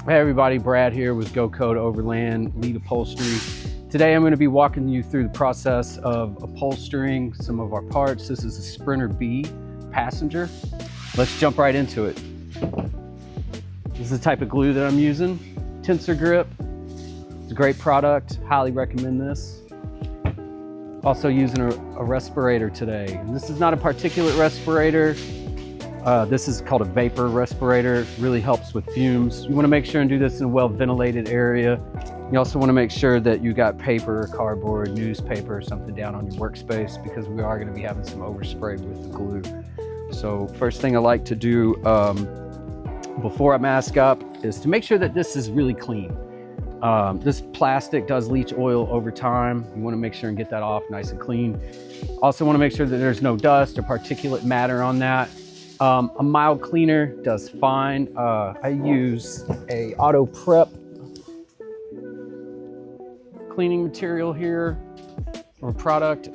Hey everybody, Brad here with GoCode Overland Lead Upholstery. Today I'm going to be walking you through the process of upholstering some of our parts. This is a Sprinter B passenger. Let's jump right into it. This is the type of glue that I'm using. Tensor grip. It's a great product. Highly recommend this. Also using a respirator today. And this is not a particulate respirator. This is called a vapor respirator. It really helps with fumes. You want to make sure and do this in a well-ventilated area. You also want to make sure that you got paper, cardboard, newspaper, something down on your workspace, because we are going to be having some overspray with the glue. So first thing I like to do before I mask up is to make sure that this is really clean. This plastic does leach oil over time. You want to make sure and get that off nice and clean. Also want to make sure that there's no dust or particulate matter on that. A mild cleaner does fine. I use a Auto Prep cleaning material here, or product.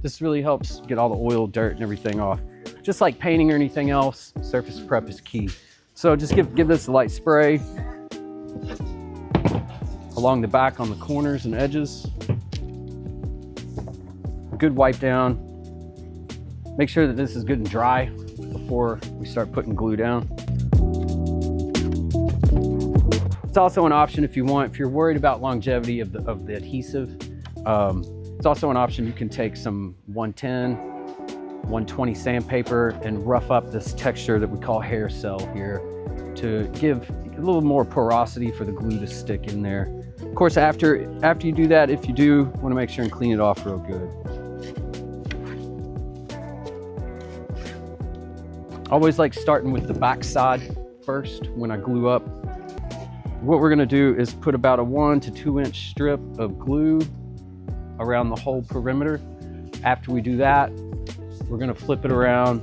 This really helps get all the oil, dirt, and everything off. Just like painting or anything else, surface prep is key. So just give this a light spray along the back on the corners and edges. A good wipe down. Make sure that this is good and dry before we start putting glue down. It's also an option if you want, if you're worried about longevity of the adhesive. It's also an option. You can take some 110, 120 sandpaper and rough up this texture that we call hair cell here to give a little more porosity for the glue to stick in there. Of course, after you do that, if you do, want to make sure and clean it off real good. Always like starting with the back side first when I glue up. What we're gonna do is put about a 1 to 2 inch strip of glue around the whole perimeter. After we do that, we're gonna flip it around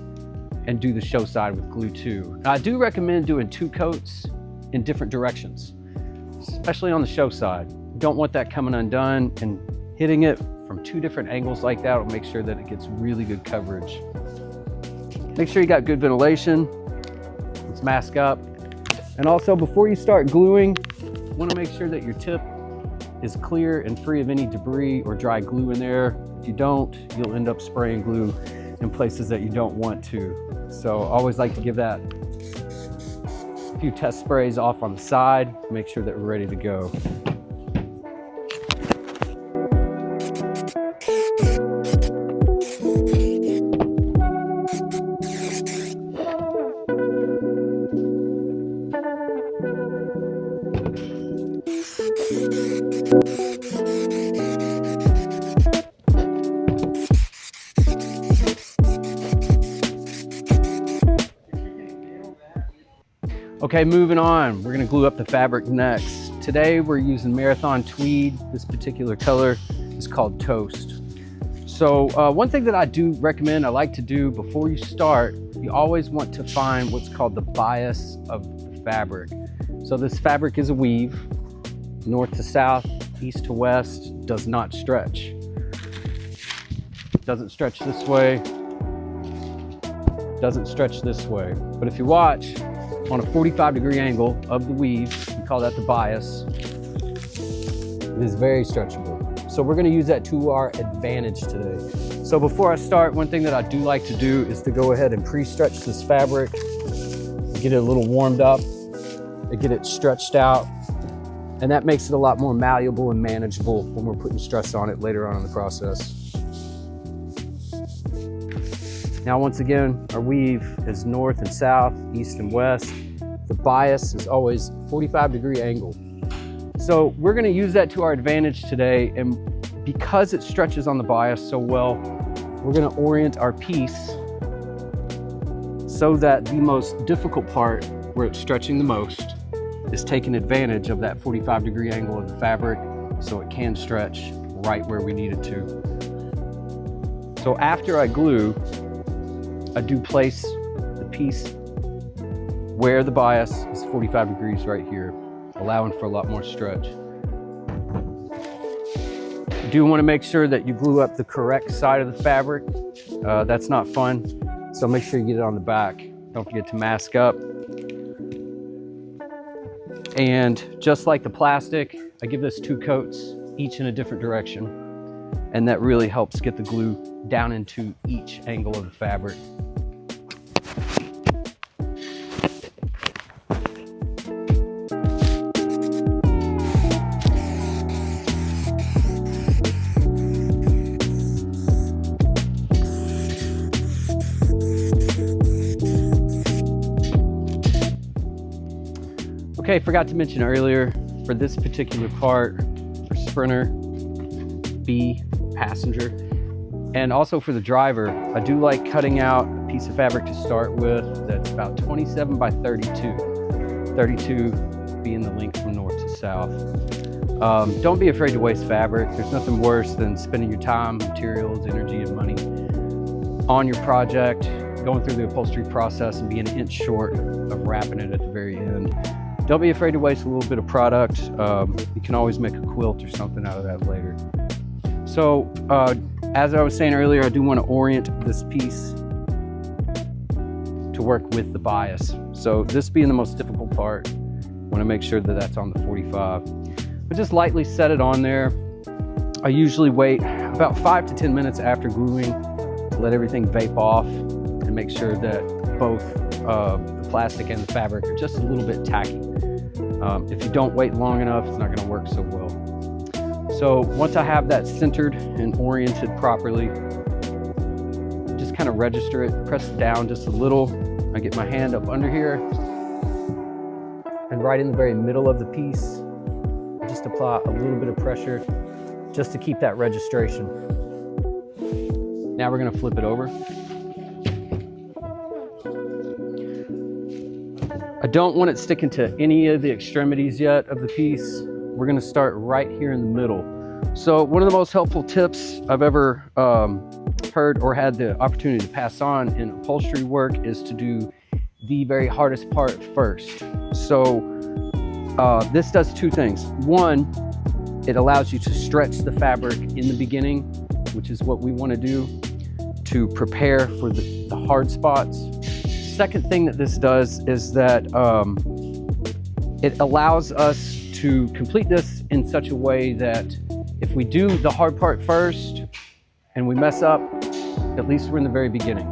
and do the show side with glue too. Now, I do recommend doing 2 coats in different directions, especially on the show side. You don't want that coming undone, and hitting it from 2 different angles like that will make sure that it gets really good coverage. Make sure you got good ventilation. Let's mask up. And also, before you start gluing, you want to make sure that your tip is clear and free of any debris or dry glue in there. If you don't, you'll end up spraying glue in places that you don't want to. So I always like to give that a few test sprays off on the side to make sure that we're ready to go. Okay, moving on. We're gonna glue up the fabric next. Today we're using Marathon Tweed. This particular color is called Toast. So one thing that I do recommend, I like to do before you start, you always want to find what's called the bias of the fabric. So this fabric is a weave, north to south, east to west, does not stretch. Doesn't stretch this way, doesn't stretch this way. But if you watch, on a 45-degree angle of the weave, we call that the bias, it is very stretchable. So we're gonna use that to our advantage today. So before I start, one thing that I do like to do is to go ahead and pre-stretch this fabric, get it a little warmed up, and get it stretched out. And that makes it a lot more malleable and manageable when we're putting stress on it later on in the process. Now, once again, our weave is north and south, east and west. The bias is always 45-degree angle. So we're gonna use that to our advantage today, and because it stretches on the bias so well, we're gonna orient our piece so that the most difficult part, where it's stretching the most, is taking advantage of that 45-degree angle of the fabric so it can stretch right where we need it to. So after I glue, I do place the piece where the bias is 45 degrees right here, allowing for a lot more stretch. You do want to make sure that you glue up the correct side of the fabric. That's not fun, so make sure you get it on the back. Don't forget to mask up. And just like the plastic, I give this 2 coats, each in a different direction. And that really helps get the glue down into each angle of the fabric. Okay, forgot to mention earlier, for this particular part, for Sprinter, B, passenger, and also for the driver, I do like cutting out a piece of fabric to start with that's about 27 by 32. 32 being the length from north to south. Don't be afraid to waste fabric. There's nothing worse than spending your time, materials, energy, and money on your project, going through the upholstery process and being an inch short of wrapping it at the very end. Don't be afraid to waste a little bit of product. You can always make a quilt or something out of that later. So, as I was saying earlier, I do want to orient this piece to work with the bias. So this being the most difficult part, I want to make sure that that's on the 45. But just lightly set it on there. I usually wait about 5 to 10 minutes after gluing to let everything vape off and make sure that both the plastic and the fabric are just a little bit tacky. If you don't wait long enough, it's not going to work so well. So once I have that centered and oriented properly, just kind of register it, press it down just a little. I get my hand up under here, and right in the very middle of the piece, I just apply a little bit of pressure just to keep that registration. Now we're going to flip it over. I don't want it sticking to any of the extremities yet of the piece. We're going to start right here in the middle. So one of the most helpful tips I've ever heard or had the opportunity to pass on in upholstery work is to do the very hardest part first. So this does 2 things. One, it allows you to stretch the fabric in the beginning, which is what we want to do to prepare for the hard spots. Second thing that this does is that it allows us to complete this in such a way that if we do the hard part first and we mess up, at least we're in the very beginning,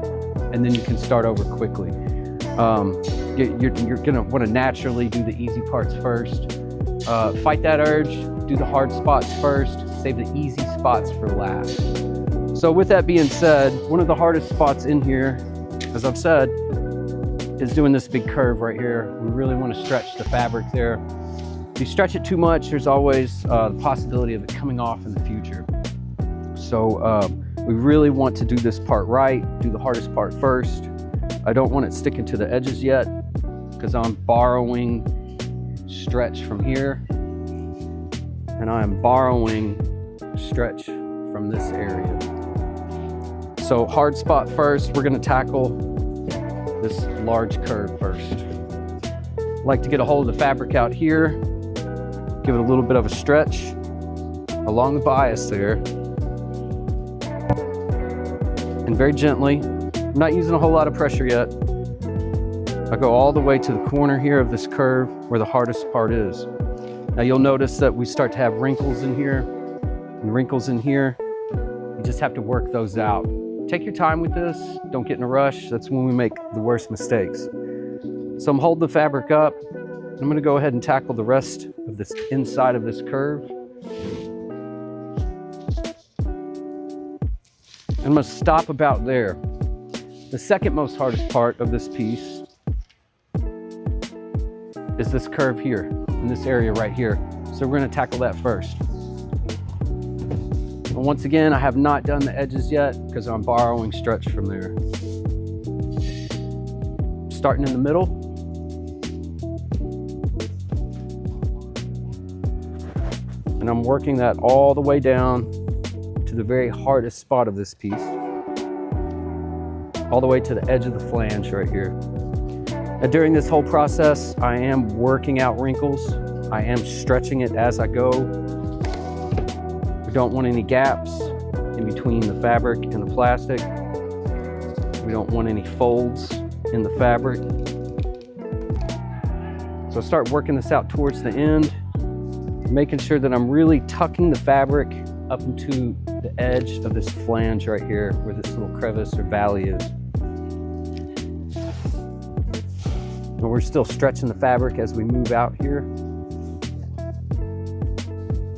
and then you can start over quickly. You're gonna want to naturally do the easy parts first. Fight that urge, do the hard spots first, save the easy spots for last. So with that being said, one of the hardest spots in here, as I've said, is doing this big curve right here. We really want to stretch the fabric there. If you stretch it too much, there's always the possibility of it coming off in the future. So we really want to do this part right, do the hardest part first. I don't want it sticking to the edges yet because I'm borrowing stretch from here, and I'm borrowing stretch from this area. So hard spot first, we're going to tackle this large curve first. I like to get a hold of the fabric out here, give it a little bit of a stretch along the bias there, and very gently, I'm not using a whole lot of pressure yet, I go all the way to the corner here of this curve where the hardest part is. Now you'll notice that we start to have wrinkles in here and wrinkles in here. You just have to work those out. Take your time with this, don't get in a rush. That's when we make the worst mistakes. So I'm holding the fabric up. I'm gonna go ahead and tackle the rest of this inside of this curve. I'm gonna stop about there. The second most hardest part of this piece is this curve here, in this area right here. So we're gonna tackle that first. And once again, I have not done the edges yet because I'm borrowing stretch from there. Starting in the middle. And I'm working that all the way down to the very hardest spot of this piece. All the way to the edge of the flange right here. Now, during this whole process, I am working out wrinkles. I am stretching it as I go. We don't want any gaps in between the fabric and the plastic. We don't want any folds in the fabric. So start working this out towards the end, making sure that I'm really tucking the fabric up into the edge of this flange right here where this little crevice or valley is. And we're still stretching the fabric as we move out here.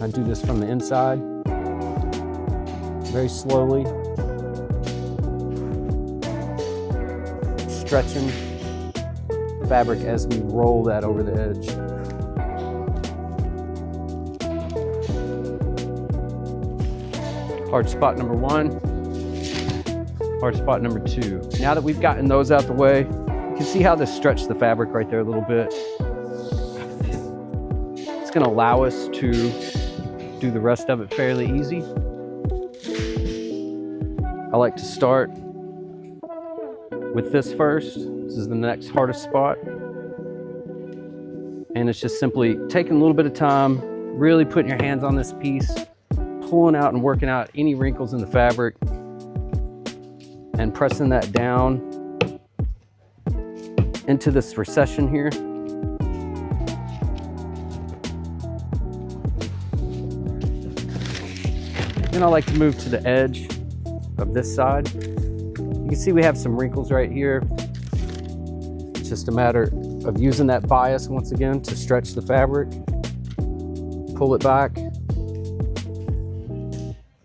I do this from the inside, very slowly, stretching the fabric as we roll that over the edge. Hard spot number 1, hard spot number 2. Now that we've gotten those out the way, you can see how this stretched the fabric right there a little bit. It's going to allow us to do the rest of it fairly easy. I like to start with this first. This is the next hardest spot. And it's just simply taking a little bit of time, really putting your hands on this piece, pulling out and working out any wrinkles in the fabric and pressing that down into this recession here. Then I like to move to the edge of this side. You can see we have some wrinkles right here. It's just a matter of using that bias once again to stretch the fabric, pull it back,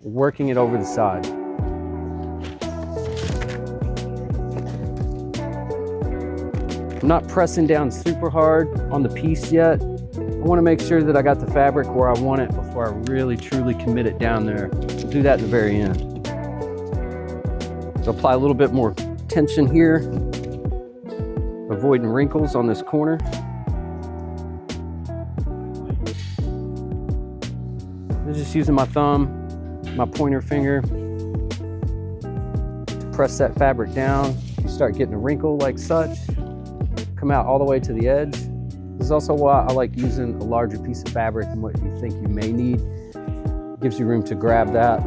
working it over the side. I'm not pressing down super hard on the piece yet. I want to make sure that I got the fabric where I want it before I really truly commit it down there. I'll do that at the very end. So apply a little bit more tension here, avoiding wrinkles on this corner. I'm just using my thumb, my pointer finger to press that fabric down. You start getting a wrinkle like such, come out all the way to the edge. This is also why I like using a larger piece of fabric than what you think you may need. It gives you room to grab that,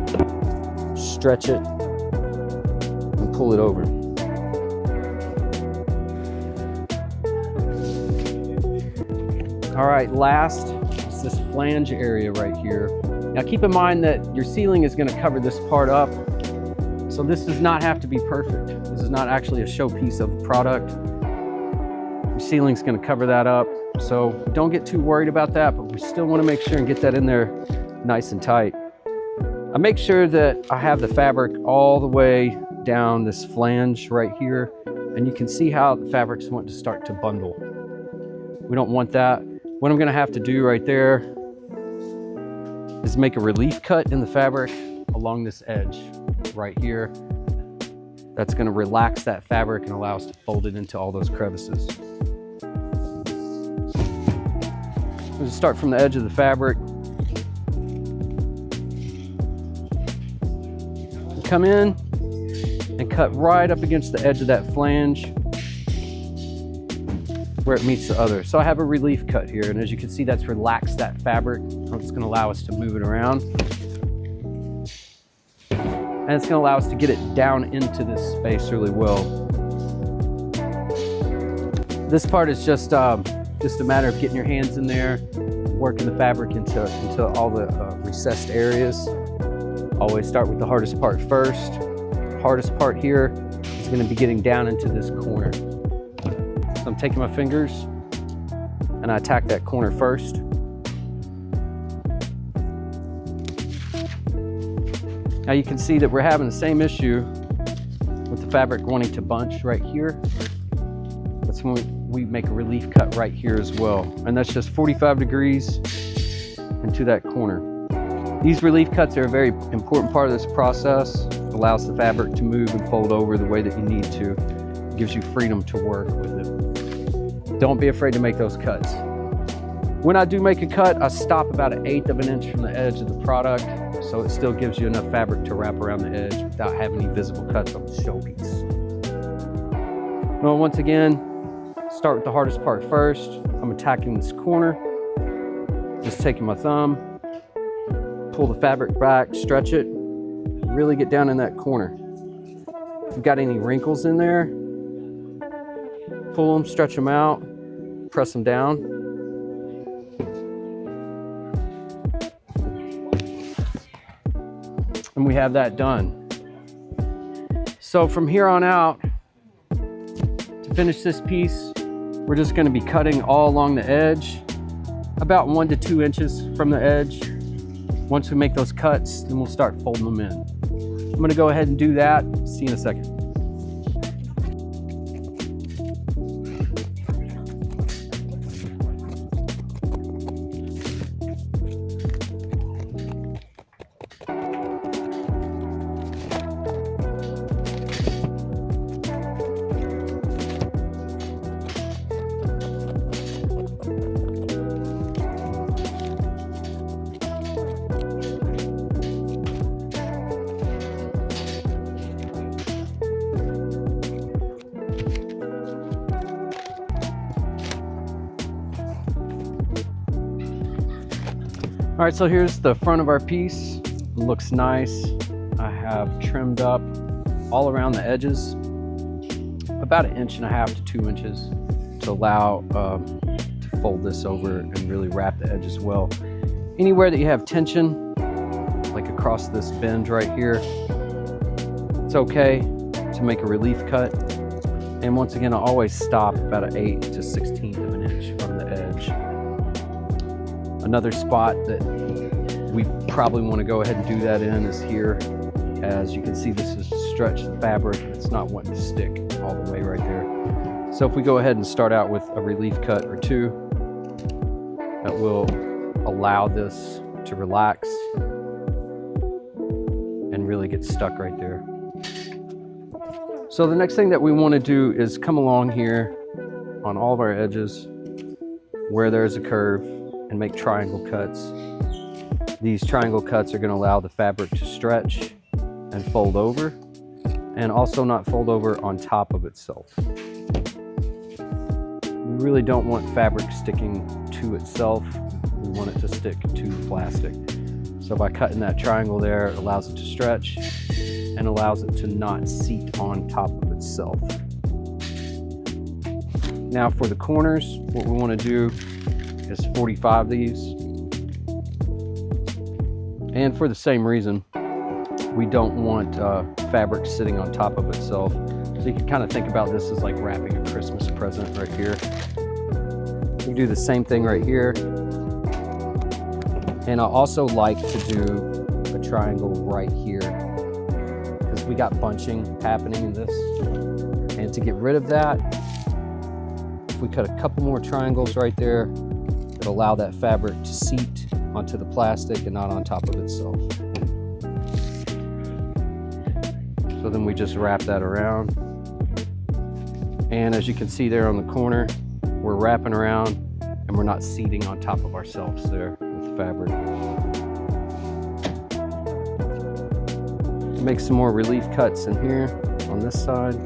stretch it, and pull it over. All right, last is this flange area right here. Now keep in mind that your ceiling is going to cover this part up, so this does not have to be perfect. This is not actually a showpiece of the product. Your ceiling's going to cover that up, so don't get too worried about that, but we still want to make sure and get that in there nice and tight. I make sure that I have the fabric all the way down this flange right here, and you can see how the fabric's wanting to start to bundle. We don't want that. What I'm going to have to do right there is make a relief cut in the fabric along this edge right here. That's going to relax that fabric and allow us to fold it into all those crevices. We'll just start from the edge of the fabric. Come in and cut right up against the edge of that flange where it meets the other. So I have a relief cut here, and as you can see, that's relaxed that fabric. It's going to allow us to move it around. And it's going to allow us to get it down into this space really well. This part is just a matter of getting your hands in there, working the fabric into all the recessed areas. Always start with the hardest part first. The hardest part here is going to be getting down into this corner. So I'm taking my fingers and I attack that corner first. Now you can see that we're having the same issue with the fabric wanting to bunch right here. That's when we make a relief cut right here as well. And that's just 45 degrees into that corner. These relief cuts are a very important part of this process. It allows the fabric to move and fold over the way that you need to. It gives you freedom to work with it. Don't be afraid to make those cuts. When I do make a cut, I stop about 1/8 of an inch from the edge of the product, so it still gives you enough fabric to wrap around the edge without having any visible cuts on the showpiece. Well, once again, start with the hardest part first. I'm attacking this corner, just taking my thumb, pull the fabric back, stretch it, really get down in that corner. If you've got any wrinkles in there, pull them, stretch them out, press them down. And we have that done. So from here on out, to finish this piece, we're just going to be cutting all along the edge, about 1 to 2 inches from the edge. Once we make those cuts, then we'll start folding them in. I'm going to go ahead and do that. See you in a second. All right, so here's the front of our piece. It looks nice. I have trimmed up all around the edges, about 1.5 to 2 inches to allow to fold this over and really wrap the edges well. Anywhere that you have tension, like across this bend right here, it's okay to make a relief cut. And once again, I always stop about 1/8 to 1/16 of an inch from the edge. Another spot that we probably want to go ahead and do that in is here. As you can see, this is to stretch the fabric. It's not wanting to stick all the way right there. So if we go ahead and start out with a relief cut or two, that will allow this to relax and really get stuck right there. So the next thing that we want to do is come along here on all of our edges where there's a curve and make triangle cuts. These triangle cuts are going to allow the fabric to stretch and fold over, and also not fold over on top of itself. We really don't want fabric sticking to itself. We want it to stick to the plastic. So by cutting that triangle there, it allows it to stretch and allows it to not seat on top of itself. Now for the corners, what we want to do is 45 these. And for the same reason, we don't want fabric sitting on top of itself. So you can kind of think about this as like wrapping a Christmas present right here. We do the same thing right here. And I also like to do a triangle right here because we got bunching happening in this. And to get rid of that, if we cut a couple more triangles right there, it'll allow that fabric to seat onto the plastic and not on top of itself. So then we just wrap that around. And as you can see there on the corner, we're wrapping around and we're not seating on top of ourselves there with the fabric. Make some more relief cuts in here on this side.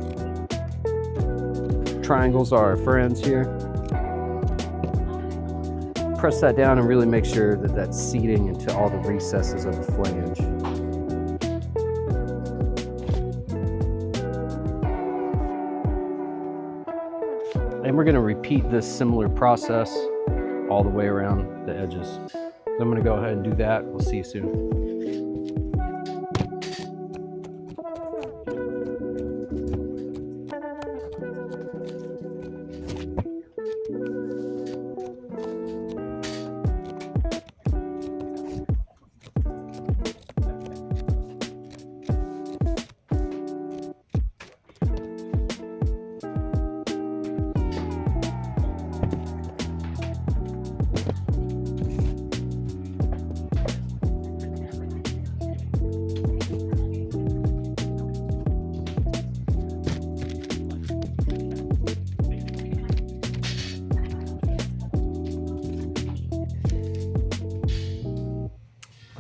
Triangles are our friends here. Press that down and really make sure that that's seating into all the recesses of the flange. And we're going to repeat this similar process all the way around the edges. So I'm going to go ahead and do that. We'll see you soon.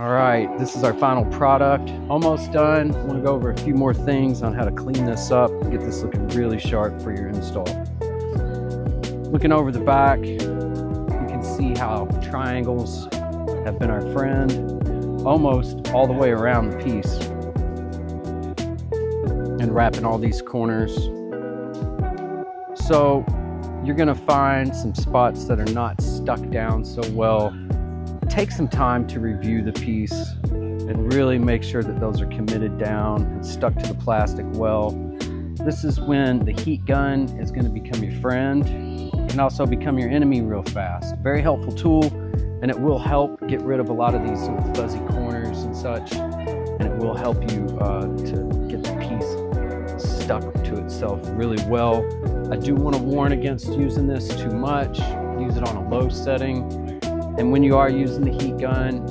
All right, this is our final product. Almost done. I want to go over a few more things on how to clean this up and get this looking really sharp for your install. Looking over the back, you can see how triangles have been our friend almost all the way around the piece. And wrapping all these corners. So you're gonna find some spots that are not stuck down so well. Take some time to review the piece and really make sure that those are committed down and stuck to the plastic well. This is when the heat gun is going to become your friend and also become your enemy real fast. Very helpful tool, and it will help get rid of a lot of these little fuzzy corners and such, and it will help you to get the piece stuck to itself really well. I do want to warn against using this too much. Use it on a low setting, and when you are using the heat gun,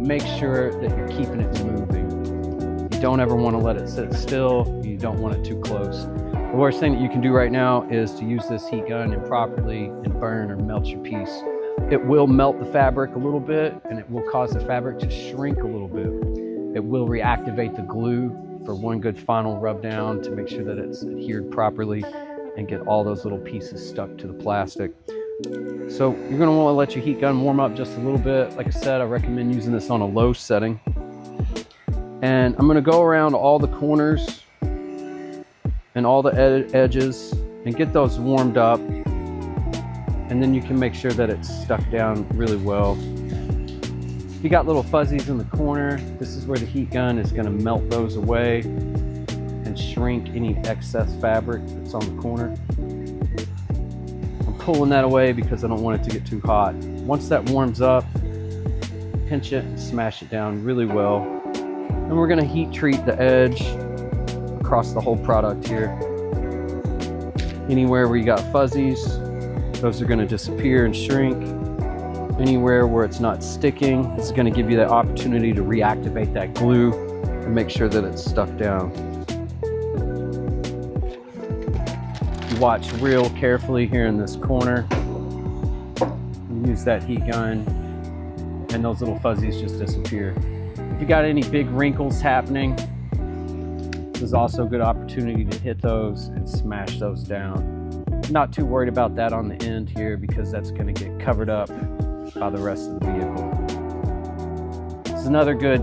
make sure that you're keeping it moving. You don't ever want to let it sit still. You don't want it too close. The worst thing that you can do right now is to use this heat gun improperly and burn or melt your piece. It will melt the fabric a little bit, and it will cause the fabric to shrink a little bit. It will reactivate the glue for one good final rub down to make sure that it's adhered properly and get all those little pieces stuck to the plastic. So you're going to want to let your heat gun warm up just a little bit. Like I said, I recommend using this on a low setting. And I'm going to go around all the corners and all the edges and get those warmed up. And then you can make sure that it's stuck down really well. If you got little fuzzies in the corner, this is where the heat gun is going to melt those away and shrink any excess fabric that's on the corner. Pulling that away because I don't want it to get too hot. Once that warms up, pinch it and smash it down really well. And we're going to heat treat the edge across the whole product here. Anywhere where you got fuzzies, those are going to disappear and shrink. Anywhere where it's not sticking, this is going to give you the opportunity to reactivate that glue and make sure that it's stuck down. Watch real carefully here in this corner. Use that heat gun and those little fuzzies just disappear. If you got any big wrinkles happening, this is also a good opportunity to hit those and smash those down. Not too worried about that on the end here because that's going to get covered up by the rest of the vehicle. This is another good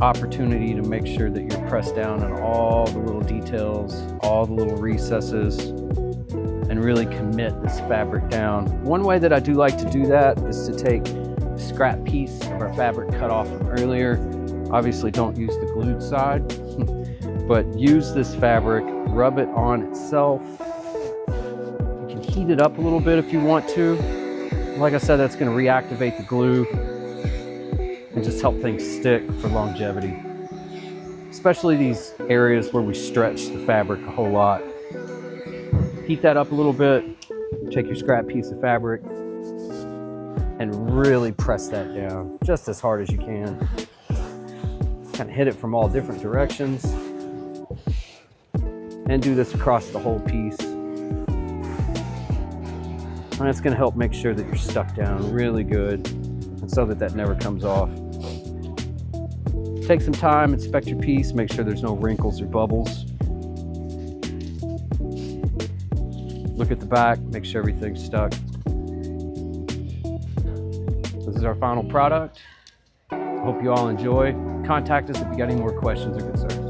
opportunity to make sure that you're pressed down on all the little details, all the little recesses, and really commit this fabric down. One way that I do like to do that is to take a scrap piece of our fabric cut off from earlier. Obviously don't use the glued side, but use this fabric, rub it on itself. You can heat it up a little bit if you want to. Like I said, that's going to reactivate the glue and just help things stick for longevity. Especially these areas where we stretch the fabric a whole lot. Heat that up a little bit, take your scrap piece of fabric and really press that down just as hard as you can. Kind of hit it from all different directions and do this across the whole piece. And that's going to help make sure that you're stuck down really good and so that that never comes off. Take some time, inspect your piece, make sure there's no wrinkles or bubbles. Look at the back, make sure everything's stuck. This is our final product. Hope you all enjoy. Contact us if you got any more questions or concerns.